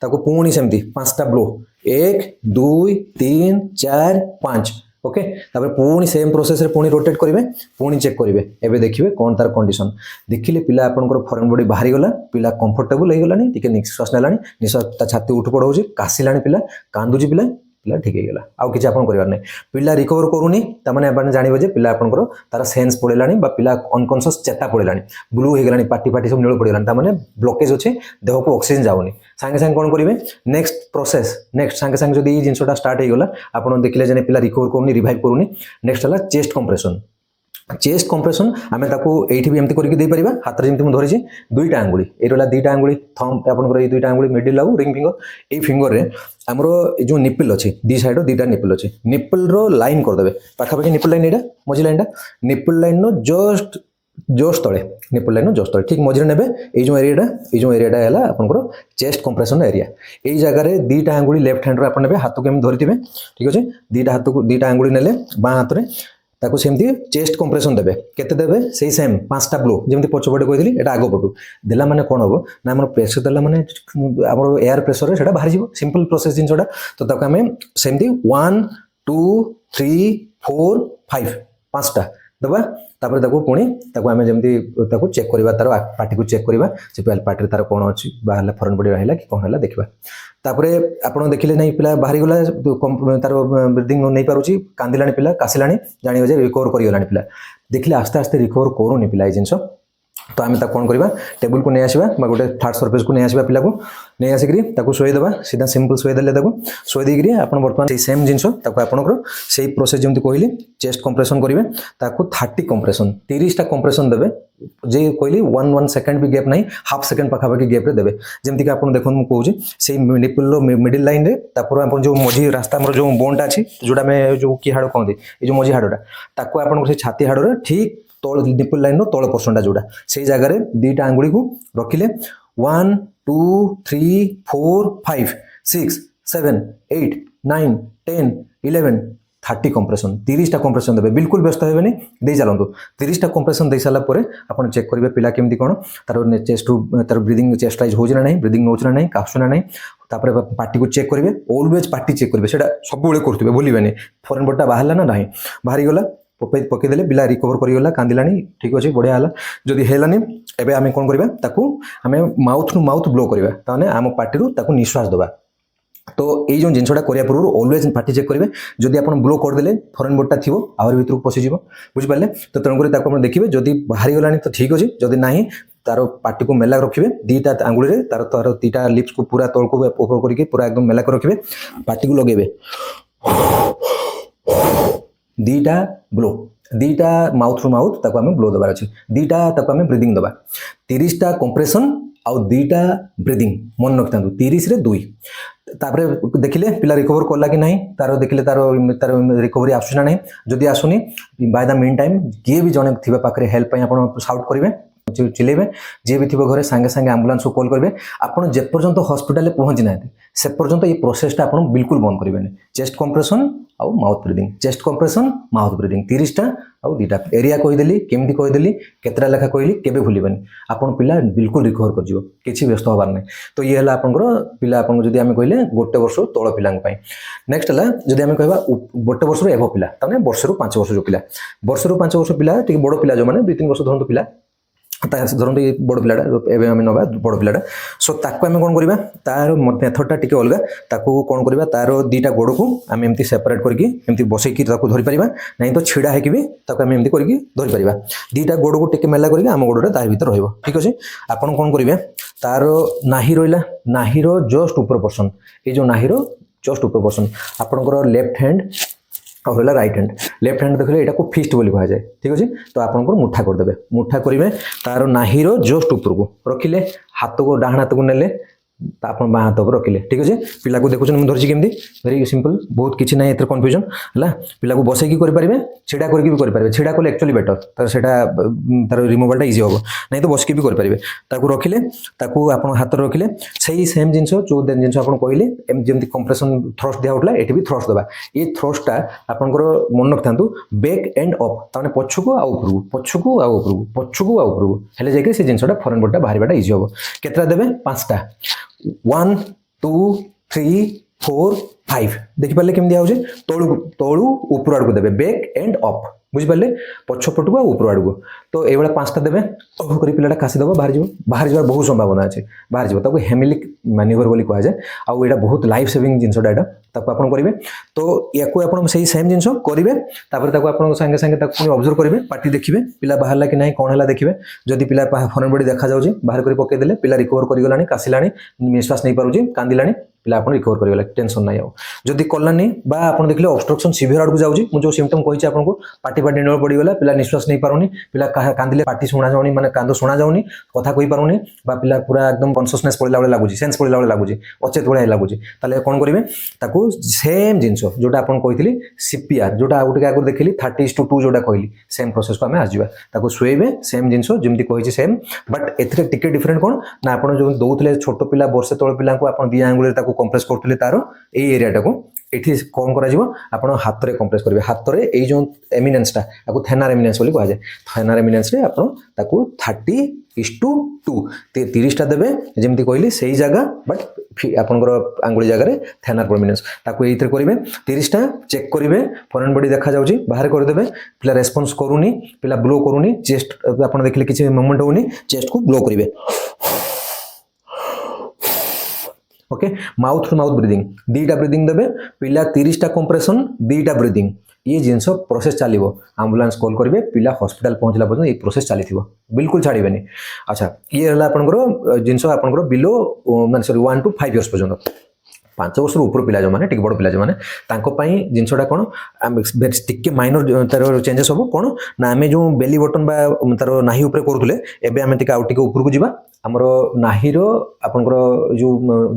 ताको पुणी सेमती पांचटा ब्लो 1 2 3 4 5 ओके तापर पुणी सेम प्रोसेस रे पुणी रोटेट करिवे पुणी चेक करिवे एबे देखिवे कोन तार कंडीशन देखिले पिला आपनकर फॉरेन बॉडी बाहरी गला पिला कंफर्टेबल हे गलानी टिके निश्वास नेलानी निश्वास ता छाती उठ पड़ होची कासिलानी पिला कांदुजी पिला पिला ठीक है आउ किसी आपन करिवार नै पिला रिकवर करूनी त माने आपण जानिबो जे पिला आपनकर तार सेंस पड़ेलानी बा पिला अनकॉन्शियस चेता पड़ेलानी ब्लू हे गलानी पाटी पाटी सब नील पड़ेलानी त माने ब्लॉकेज होचे देह को ऑक्सीजन जाउनी संगे संगे कोन करिवे नेक्स्ट प्रोसेस नेक्स्ट संगे संगे जदी जिंसटा स्टार्ट हे गला आपण देखिले जे पिला रिकवर करूनी रिवाइव करूनी नेक्स्ट हला चेस्ट कंप्रेशन चेस्ट कंप्रेशन आमे ताको एठी भी एमती करके दे परिबा हाथ रे जेमती म धरिछि दुईटा आंगुली ए रहला दुईटा आंगुली थंब आपनकर ए दुईटा आंगुली मिडिल लागू रिंग फिंगर ए फिंगर रे हमरो जो निप्पल अछि दी साइड दुईटा निप्पल अछि निप्पल रो लाइन कर देबे पाखा पाखी निप्पल लाइन एटा मझी लाइनटा निप्पल लाइन नो जस्ट जोश तले निप्पल लाइन नो जोश तले ठीक मझी नेबे ए जो एरियाटा हैला आपनकर चेस्ट कंप्रेशन एरिया ए जगह रे दुईटा आंगुली लेफ्ट हैंड रो आपन नेबे हाथ को एम धरिथिबे ठीक अछि दुईटा हाथ को दुईटा आंगुली नेले बां हाथ रे ताको सेमती चेस्ट कंप्रेशन देबे केते देबे सेही सेम पांचटा ब्लो जेमती पछपटे कहितली एटा आगो पटु देला माने कोन होबो ना हमर प्रेशर देला माने हमर एयर प्रेशर रे सेटा बाहर जीवो सिंपल प्रोसेस जिनसोडा तो ताको हमें सेमती 1 2 3 4 5 पांचटा दबा तापर ताको पुणी ताको हमें जेमती ताको चेक करबा तार पार्टी को चेक करबा से पार्टी रे तार कोन अछि बाहरला फॉरेन बॉडी रहला कि कोन हला देखबा तापरे आपण देखिले नहीं पिला बाहरी गला तार ब्रीदिंग नहीं पारुची कांदिलानी पिला कासिलानी जानि जे रिकवर करि गलानी पिला देखिले आस्ते आस्ते रिकवर करूनी पिला ए जिंस तो आम कौन करवा टेबुल को नहीं आसवा गोटे फ्लाट सरफेस को नहीं आसवा पिला को नहीं आसिक शोई देवा सीधा सिंपल शोई देले शोई देकरी आप बर्तमान सेम जिनस आपंकर से प्रोसेस जमी कहली चेस्ट कंप्रेशन करेंगे ताकू 30 कंप्रेशन 30टा कंप्रेशन देवे जे कहली 1 सेकेंड भी गैप नहीं हाफ सेकेंड पाखापाखि गैप देवे जमीक आप देखो मुझे कहूँ से निप्पल मिडिल लाइन रे तापर जो मझी रास्ता जो बोनटा अच्छी जोटा जो कि हाड़ कहते ये जो मझी हाड़टा ताकू आप छाती हाड़ ठीक तल निप्पल लाइन रो तल पोर्शनटा जोटा से जगह रे दुईटा आंगुली को रखिले 1 2 3 4 5 6 7 8 9 10 11 30 कंप्रेशन 30टा कंप्रेशन देबे बिल्कुल व्यस्त हेबेनी दे चलंतु 30टा कंप्रेशन दे साला परे आपण चेक करिवे पिला केमती कोन तार चेस्ट तार ब्रीदिंग चेस्ट राइज होजना नहीं ब्रीदिंग नोचना नहीं कासुना नहीं तापर पार्टी को चेक करिवे ऑलवेज पार्टी चेक करिवे सेटा सब बेले करथिबे भूलिबेनी फॉरेन बॉडी बाहरला ना नहीं बाहरी गला पकईदे पिला रिकवर करगला कांदिलानी ठीक अच्छे बढ़िया है जदि हेलानी एबे आमे कौन करबा ताकू आमे माउथ टू माउथ ब्लो करबा ताने आम पार्टी रू ताकू निश्वास दबा तो ये जो जिनसा करिया पूर्व ऑलवेज पार्टी चेक करेंगे जदि आप ब्लो करदे फॉरेन बॉडीटा थी आहरी भर पशिज बुझिपारे तो तेणुक देखिए जदि बाहरी गलानी तो ठीक अच्छे जदि ना तार पार्टी को मेला रखिए दुईटा आंगुली तार तार दुईटा लिप्स को पूरा तल को ऊपर करके पूरा एकदम मेला कर रखिए पार्टी को लगे दुईटा ब्लो दुईटा माउथ टू माउथ ताको आमे ब्लो दबार अछि दुईटा ताको आमे ब्रीदिंग दबा 30टा कंप्रेशन आउ दुईटा ब्रीदिंग मन रखतांतु 30 रे 2 तापरे देखिले पिला रिकवर करला कि नहीं तार देखिले तार तार रिकवरी आसुना नहीं जदि आसुनी बाय द मीन टाइम किए भी जने थिबा पाखरे हेल्प पई आपण शाउट करिवे चिलेबे जी भी थी घरे सांगे सांगे आम्बुलांस को कॉल करेंगे आपड़ जेपर्यंत हॉस्पिटल पहुंची ना से पर्यंत ये प्रोसेसटा आप बिल्कुल बंद करेंगे चेस्ट कंप्रेशन आउ mouth breathing chest compression mouth breathing 30टा आउ 2टा एरिया कहीदेली केमती कहीदेली केतटा लेखा कहली केबे भूलिबेनी आपन पिला बिल्कुल रिकवर कर जिवो किछि व्यस्त होबार नै तो ये हला आपनकर पिला आपन जदी आमे कहले गोटे वर्ष तळ पिलांग पई नेक्स्ट हला जदी आमे कहबा गोटे वर्ष एभो पिला तने वर्ष रु 5 वर्ष जो पिला वर्ष रु 5 वर्ष पिला टिक बड़ पिला जो माने 2-3 वर्ष धरंतु पिला धरते बड़ पिलाटा एवं आम नवा बड़ पिलाटा सो ताको आम कौन करवा तार मेथडटा टिके अलग ताको कौन करवा तार 2टा गोड़ को आम एमती सेपरेट करके एमती बसैकी धरी पारिबा नहीं तो छिड़ा है भी ताको आम एमती करके धरी पारिबा 2टा गोड़ को टिके मेला करके आम गोड़टा तार भीतर रहइबो ठीक अछि आपन कौन करिवे तार नाही रहिला नाहीरो जस्ट ऊपर पोर्शन ए जो नाहीरो जस्ट ऊपर पोर्शन आपनकर लेफ्ट हैंड और रहा राइट हैंड लेफ्ट हैंड देखिए यहाँ को फिस्ट बोली कहा जाए ठीक अच्छे तो आपन मुठा करदे मुठा करेंगे तार नाहीरो जस्ट ऊपर को रखिले हाथ को डाण हाथ को नेले आप बाँ हाथ पर रखिले ठीक अच्छे पिला को देखुन मुझे धरची केमती वेरी सिंपल बहुत किसी ना एथर कन्फ्यूजन है पिला को बसैकी करेंगे छिड़ा करके भी करेंगे छिड़ा कले एक्चुअली बेटर तर से तार रिमूवालटा इजी हम नहीं तो बसकी भी करेंगे ताकू रखिले ताकू आप हाथ रखिले सही सेम जिनस जो जिनस आप कहले जमी कंप्रेशन थ्रस्ट दिया ये भी थ्रस्ट देवा ये थ्रस्टा आपंकर मन रखता बैक एंड अप तमें पछकू पछकू पछकू हेले जाके से जिनसटा फरेन बॉडीटा बाहरटा इजी हम केतटा देवे 5टा 1 2 3 4 5 देखिपारे केमी दिया तलू तलू ऊपर आड़ को देवे बैक एंड अप बुझिपारे पछपट को ऊपर आड़ को तो ये 5टा देवे कर पिलाटा काशीदेव बाहर जावार बहुत संभावना अच्छे बाहर जाव हेमिलिक मैन्यूवर बोली कह जाए आउ यहाँ बहुत लाइफ सेविंग जिनसटा यहाँ ताको आपन करेंगे तो या सही सेम जिनस करेंगे आप सागे सागे ऑब्जर्व करेंगे पार्टी देखिए पिला बाहर कि ना कौन है देखिए जदि पिला फरेन बॉडी देखा जाऊँगी बाहर कर पकईदे पिला रिकवर करगला काशिला निश्वास नहीं पार्टी कांदिला पिला आप रिकवर करगला टेंशन ना जदि कलानी बा आप देखिए ऑब्स्ट्रक्शन सीवियर आड़ को जाऊँगी मुझे सिम्पटम कही आपको पार्टी पार्टी नड़ पड़गला पिला निश्वास नहीं पारुनी पिला कांदिले पार्टी शुणा जाऊनी माने कांद शुणा जाऊनी कथा कही पारुनी बा पिला पूरा एकदम कॉन्शियसनेस पड़ला बेले लगुच सेंस पड़ला बेले लगुच अचेत भाई लगुच ताले कौन करेंगे ताकू सेम जिनस जोटा आपन कही सीपीआर जोटा गोटे आगे देखिली 30:2 जोटा कहली सेम प्रोसेस को आम आसवा शुएबे सेम जिनस जमी कही सेम बट एथे टिके डिफरेंट कौन ना आप जो दौले छोट पिला वर्षे तल पिला आप 2 आंगुल कंप्रेस करते तार ये एरियाटा को ये कौन कर हाथ में कंप्रेस करेंगे हाथ में ये जो एमिनेंसटा आपको थेनार एमिनेंस बोली कह जाए थेनार एमिनेंस रे आपको 30:2 30टा देवे जमी कहली से ही जगह बट आपंकर आंगुली जगह थेनार प्रोमिनेंस ताको ये करेंगे 30टा चेक करेंगे फरेन बॉडी देखा जाऊँगी बाहर करदे पिला रेस्पॉन्स करूनी पिला ब्लो करूनी चेस्ट आप देखिए किसी मूवमेंट होनी चेस्ट को ब्लो करेंगे okay mouth to mouth breathing 2टा ब्रीदिंग देवे पिला 30टा कंप्रेशन 2टा ब्रीदिंग ये जिनस प्रोसेस चलो आम्बुलांस कॉल करेंगे पिला हॉस्पिटल पहुँचला पर्यटन ये प्रोसेस चली बिल्कुल छाड़बेनि अच्छा ये है आपंकर जिनस आपंकर बिलो माने सॉरी 1 to 5 इयर्स पर्यटन 5 वर्ष ऊपर पिला जो मैंने टिक बड़ पिला जो मैंने जिनसटा कौन टिके माइनर तार चेंजेस हम कौन ना आम जो बेली बटन बा तार नाही उपर करूले एबे आम टिके आउ टिके ऊपर को जीवा आमर नाहीर आपंकर जो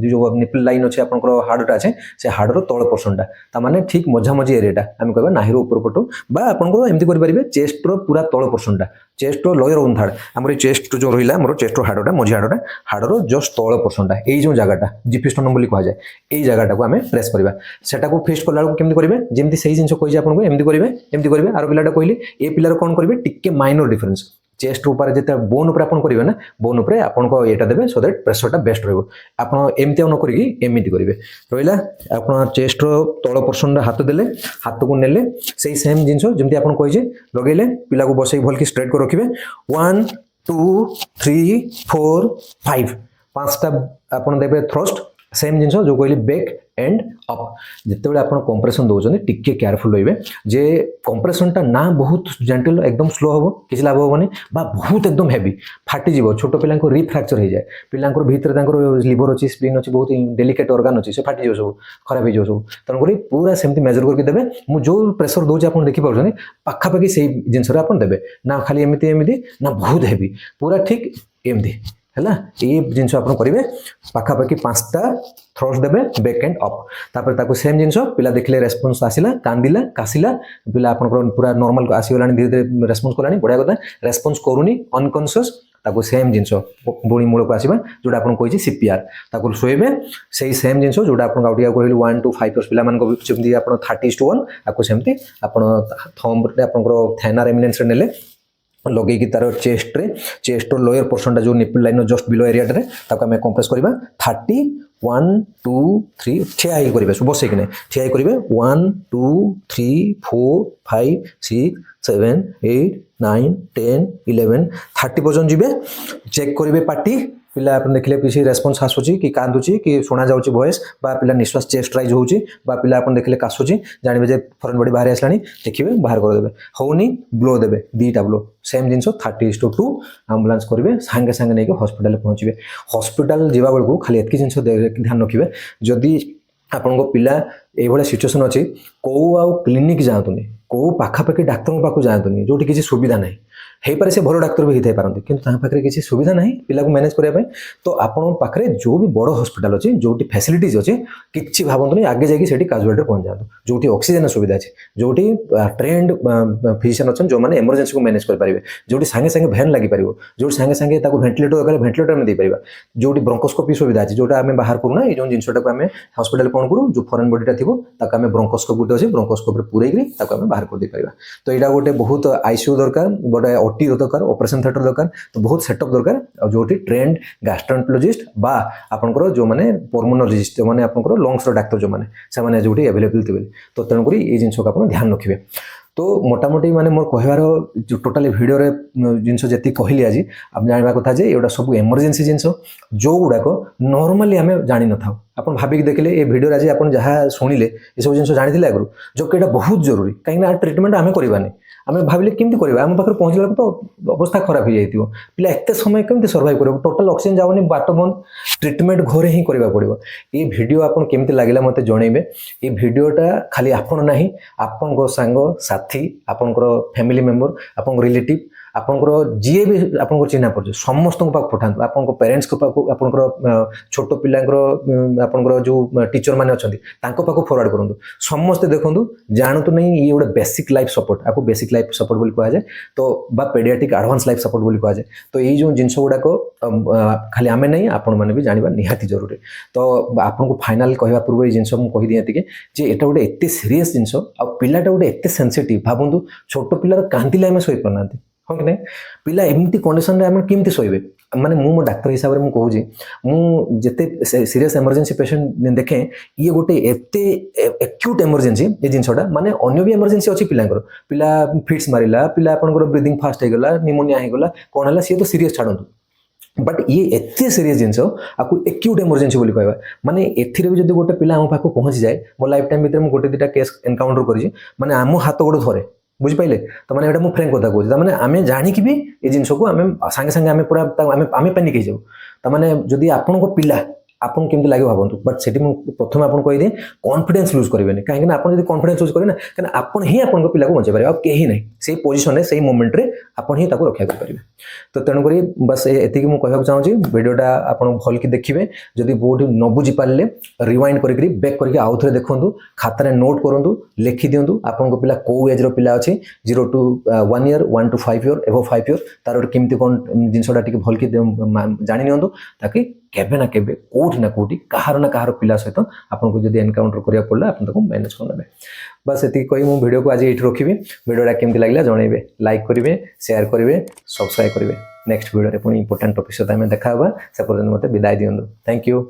जो निपल लाइन अच्छे आपंकर हाड़टा अच्छे से हाड़र तल पोर्शनटा ताने ठीक मझामझी एरियाटा आम कह नाहीर ऊपर पटू बा आपंकर एमती करेंगे चेस्टर पूरा तल पोर्शनटा चेस्टर लोअर वन थार्ड आम चेस्ट जो रहा आम चेस्टर हाड़टा मझी हाड़टा हाड़र जस्ट तल पोर्शनटा यही जो जगहटा जिफिस्टोनम बोली कह जाए यही जगहटा को आम प्रेस करवा सेटा को फिस्ट कला केमती करेंगे जमी से जिन कही आपको एमती करेंगे आर पिलाटा कहली ए पिलार कौन करेंगे टिके माइनर डिफरेंस चेस्ट ऊपर जिते बोन उपर आपन करेंगे ना बोन उपर आपको ये देवे सो दैट प्रेसरटा बेस्ट रहा एमती न करमती करेंगे रहा आप चेस्ट तल पोर्शन हाथ देले हाथ को नेले से सेम जिनस जमी आप कही लगे पिला को बसई भल की स्ट्रेट कर रखिए 1 2 3 4 5 5टा आप देवे थ्रस्ट सेम जिनस जो कहली बैक एंड अप जिते बड़े आप कंप्रेशन दौरान टिके केयरफुल रहिबे जे कंप्रेशनटा ना बहुत जेंटल एकदम स्लो हम किसी लाभ हेनी बहुत एकदम हेवी फाटी छोट पिला रिफ्राक्चर हो जाए पिला भर लिवर अच्छी स्प्लीन अच्छी बहुत डेलिकेट ऑर्गन अच्छी से फाटी सब खराब हो सब तेणुक पूरा सेमती मेजर करके देवे मुझे जो प्रेसर दूसरी आप देखिपुर पाखापाखि से जिनस देवे ना खाली एमती एमती ना बहुत हेवी पूरा ठीक एमती है ये जिनस आप करेंगे पाखापाखि 5टा थ्रस्ट देवे बैक एंड अप तापर ताको सेम जिनस पिला देखले रेस्पॉन्स आसिला कांदिला कासिला पिला आपन पूरा नॉर्मल आसीगलानी धीरे धीरे रेस्पॉन्स कलानी बढ़िया कथा रेस्पॉन्स करूनी अनकॉन्शियस ताको सेम जिनस पुणी मूल को आसवा जोटा आपको कही सीपीआर ताको शोबे से सेम जिनस जोटा आपको आउट कहली 1 to 5 इयर्स पिलानी आप 30:1 आपको सेमती आप थम्बरे आप थैनार एमिनेंस नेले लगे तार चेस्ट लोअर पोर्सन जो nipple line just below area आम कंप्रेस करवा 30 1 2 3 ठिया ही करेंगे बस कि ठिया ही करेंगे 1 2 3 4 5 6 7 8 9 10 11 30 पर्यटन जी चेक करेंगे पार्टी पिला आप देखिले किसी रेस्पन्स आसूची कि कांदुची कि शुणा जाऊँगी वॉइस पिला निश्वास चेस्ट राइज होची पिला आप देखिले काशुची जानवे जे फॉरेन बॉडी बाहर आसलानी देखिए बाहर करदेवे होनी ब्लो देवे 2टा ब्लो सेम जिन 30:2 आम्बुलांस करेंगे सांगे सांगे नहीं हॉस्पिटल पहुँचे हॉस्पिटल जावा बेलू खाली एतकी जिन ध्यान रखिए जदि आपण पिला ये सिचुएसन अच्छी कौ आउ क्लिनिक जातुनि कौ पाखापाखि डाक्तर पाक जातुनि जो किसी सुविधा ना हो पारे से भल डाक्तर भी होता पारती कि पाखे किसी सुविधा ना पिला को मैनेज करने तो आपण पाखे जो भी बड़ हॉस्पिटल अच्छी जो फैसिलिटीज अच्छी किसी भावतुनि आगे जाकि काजुआलिटी पहुँच जातु जो ऑक्सीजन सुविधा अच्छी जो ट्रेंड फिजिशियन अच्छा जो मैंने इमरजेंसी को मैनेज करेंगे जो सांगे सांगे भैन लगिपर जो सांगे सांगे भेंटिलेटर दरकार भेंटिलेटर में देपर जो ब्रोंकोस्कोपी सुविधा अच्छी जोटा आम बाहर करूना ये जिनटा को आम हॉस्पिटल कौन करूँ जो फॉरेन बॉडीटा थी आम ब्रोंकोस्कोप गोटे अच्छे ब्रोंकोस्कोप पूरे आम बाहर कर पार तो यहाँ गोटे बहुत आईसीयू दरकार गोटे ओटी दरकार ऑपरेशन थिएटर दरकार तो बहुत सेटअप दरकार जो ट्रेंड गैस्ट्रोएंटरोलॉजिस्ट बा आपनकर जो माने पल्मोनोलॉजिस्ट जो माने आपनकर लंग्स डाक्तर जो माने जो अवेलेबल थे तो तेणुक ये जिन को आप ध्यान रखिए तो मोटामोटी माने मोर कहवार जो टोटाली भिडियो जिनस जी कहली आज आप जानवा कथा जे एटा सब इमरजेंसी जिनस जो गुड़ाक नॉर्मली आम जानी न था आप भाविक देखले ये भिडियो आज आप जहाँ शुणिले ये सब जिन जानी आगु जो कि बहुत जरूरी कहीं ट्रिटमेंट आम करवानी आम भाविले केमती करवा आम पाखे पहुँचला तो अवस्था खराब हो जाए पिला एत समय केमती सर्वाइव कर टोटाल ऑक्सीजन जाऊनी बाट बंद ट्रिटमेंट घरे ही करवा पड़ो ये भिडियो आपन केमती लगे मत जनइबे ये भिडियोटा खाली आपन ना आपण सांग साथी आपनकर फैमिली मेंबर आपन रिलेटिव आपनकर जी भी आपन चिन्हा पड़े समस्त पाक पठातु आपन पेरेंट्स को पाक आपनकर छोट पिलांकर आपनकर जो टीचर माने अछंती तांको पाक फॉरवर्ड करंतु समस्त देखंतु जानतु नहीं ये गोटे बेसिक लाइफ सपोर्ट आपको बेसिक लाइफ सपोर्ट बोली कहा जाए तो बा पेडियाट्रिक एडवांस लाइफ सपोर्ट बोली कहा जाए तो ये जो जिनस गुड़ाक खाली आमे नहीं आपण माने भी जानवा निहाती जरूरी तो आपको फाइनाल कहवा पूर्व ये जिनस मुझे कही दिए जे एटा गोटे एते सीरियस जिनस आ पिलाटा गोटे एते सेंसिटिव भावंतु छोट पिलार कांदिले आमे सोई पारना हाँ कि नहीं पिला एमती कंडीशन आम केमती शोबे माने मो डाक्तर हिसाब से मुझे जिते सीरियस इमरजेंसी पेशेंट देखे ये गोटे एते एक्यूट इमरजेंसी ये जिनटा माने अन्य भी इमरजेंसी अच्छी पिलांकर पिला फिट्स मारिला पिला आपनकर ब्रीदिंग फास्ट हो गला निमोनिया हो गला कौन है सी तो सीरियस छाड़ू बट ये एते सीरियस जिनस आपको एक्यूट इमरजेंसी बोली कहवा माने एथिरे भी जब गोटे पिला आम पाखक पहुँची जाए मो लाइफ टाइम भीतर मुझे गोटे 2टा केस एनकाउंटर करी माने आम हाथ गोड़ धरे बुझिपारे तो मैंने यहाँ फ्रेंक कथा कहूँ मैंने आम जाणिकी भी ये जिनस को आम सांगे सांगे आम पूरा आम पैनिक हो जाऊ तमाने जदि आपण पिला आपन केमती लगे भावतु बट से प्रथम आपन कहीदे कॉन्फिडेंस लूज करेंगे कहीं आप कॉन्फिडेंस लूज करेंगे कहीं आपन ही आपन पिला को बचाई पारे आ कहीं नहीं से पोजिशन से मोमेंट रे आपन ही ताको रक्षा करेंगे तो तेणुक बस एति मुझे कहना चाहूँगी भिडियोटा आप भल कि देखिए जदि बहुत न बुझी पारे रिवाइंड करके बैक करके आउ थे देखूँ खातार नोट करूँ लिखि दिंतु आपन पिला कौ एज पिला अच्छे 0 to 1 year 1 to 5 year एबो 5 year तार केमती कौन जिनसा टी भल कि जाणी नि ताकि केबे ना केबे कोठी ना कोठी कहार ना कहार पिला सहित आपको जब एनकाउंटर करिया पड़ला आपन ताको मैनेज करने बस ये कही मु वीडियो को आज ये रखी वीडियोटा केमती लगला जनइबे लाइक करेंगे शेयर करेंगे सब्सक्राइब करेंगे नेक्स्ट वीडियो पुणी इंपोर्टेंट टॉपिक सहित आम देखा से पर्यटन मत विदाय दिंतु थैंक यू।